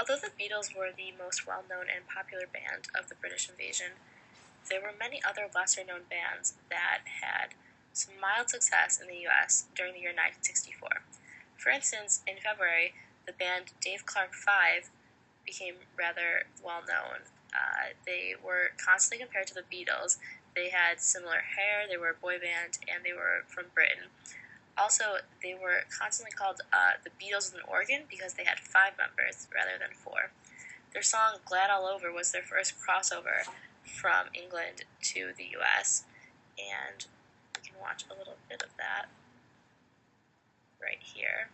Although the Beatles were the most well-known and popular band of the British invasion, there were many other lesser-known bands that had some mild success in the US during the year 1964. For instance, in February, the band Dave Clark 5 became rather well-known. They were constantly compared to the Beatles. They had similar hair, they were a boy band, and they were from Britain. Also, they were constantly called the Beatles with an organ because they had 5 members rather than 4. Their song Glad All Over was their first crossover from England to the US, and we can watch a little bit of that right here.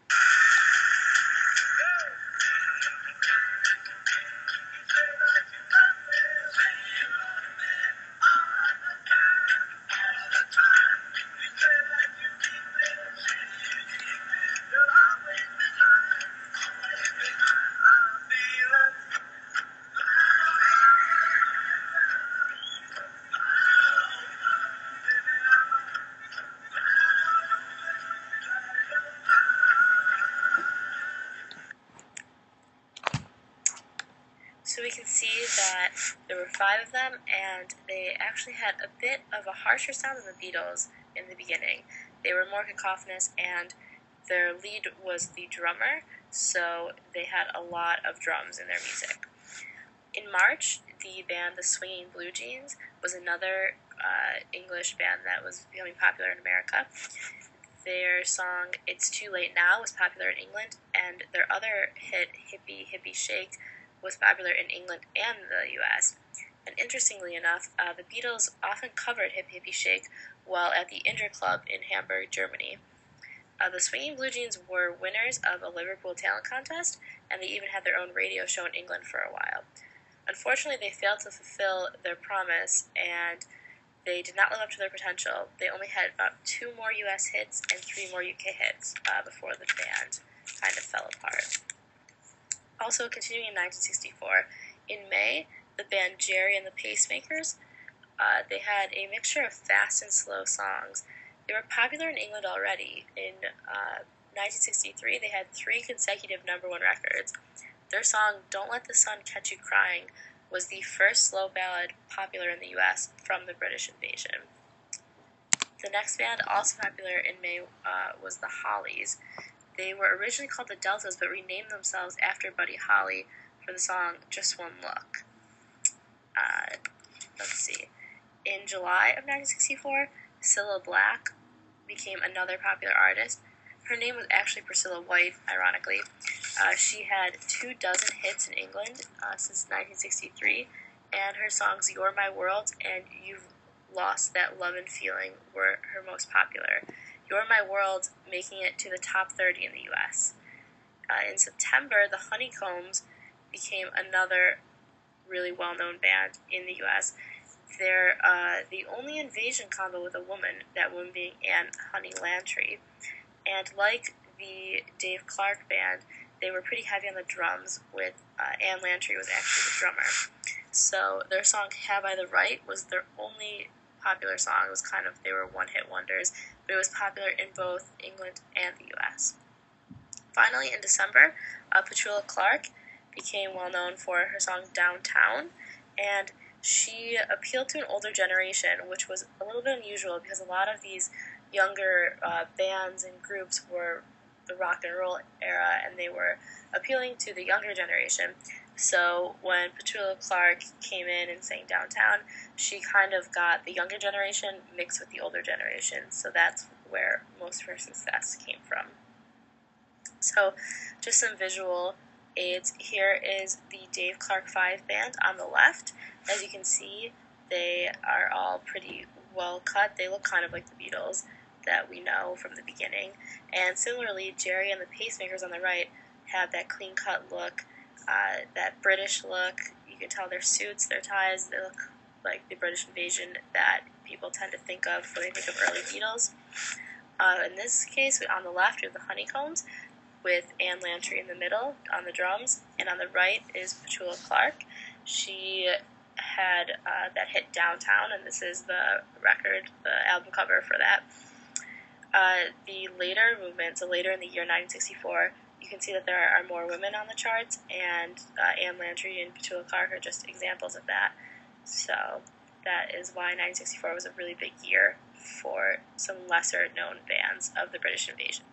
So we can see that there were 5 of them, and they actually had a bit of a harsher sound than the Beatles in the beginning. They were more cacophonous, and their lead was the drummer, so they had a lot of drums in their music. In March, the band The Swinging Blue Jeans was another English band that was becoming popular in America. Their song It's Too Late Now was popular in England, and their other hit, Hippie Hippie Shake, was popular in England and the US. And interestingly enough, the Beatles often covered Hippie Hippie Shake while at the Inter Club in Hamburg, Germany. The Swinging Blue Jeans were winners of a Liverpool talent contest, and they even had their own radio show in England for a while. Unfortunately, they failed to fulfill their promise, and they did not live up to their potential. They only had about 2 more US hits and 3 more UK hits before the band kind of fell apart. Also, continuing in 1964, in May, the band Gerry and the Pacemakers, they had a mixture of fast and slow songs. They were popular in England already. In 1963, they had 3 consecutive #1 records. Their song Don't Let the Sun Catch You Crying was the first slow ballad popular in the US from the British invasion. The next band, also popular in May, was the Hollies. They were originally called the Deltas, but renamed themselves after Buddy Holly for the song Just One Look. Let's see. In July of 1964, Cilla Black became another popular artist. Her name was actually Priscilla White, ironically. She had 24 hits in England since 1963, and her songs You're My World and You've Lost That Lovin' Feeling were her most popular. You're My World making it to the top 30 in the US. In September, the Honeycombs became another really well-known band in the US. They're the only invasion combo with a woman, that woman being Anne Honey Lantry. And like the Dave Clark Band, they were pretty heavy on the drums, with Anne Lantry was actually the drummer. So their song Have I the Right was their only popular song. It was they were one-hit wonders, but it was popular in both England and the US. Finally, in December, Petula Clark became well known for her song Downtown, and she appealed to an older generation, which was a little bit unusual because a lot of these younger bands and groups were the rock and roll era, and they were appealing to the younger generation. So when Petula Clark came in and sang Downtown, she kind of got the younger generation mixed with the older generation, so that's where most of her success came from. So just some visual aids. Here is the Dave Clark 5 band on the left. As you can see, they are all pretty well cut. They look kind of like the Beatles that we know from the beginning. And similarly, Gerry and the Pacemakers on the right have that clean-cut look, that British look. You can tell their suits, their ties, they look like the British invasion that people tend to think of when they think of early Beatles. In this case, on the left, we have the Honeycombs, with Anne Lantry in the middle on the drums, and on the right is Petula Clark. She had that hit Downtown, and this is the record, the album cover for that. The later movement, so later in the year 1964, you can see that there are more women on the charts, and Anne Landry and Petula Clark are just examples of that. So that is why 1964 was a really big year for some lesser known bands of the British invasion.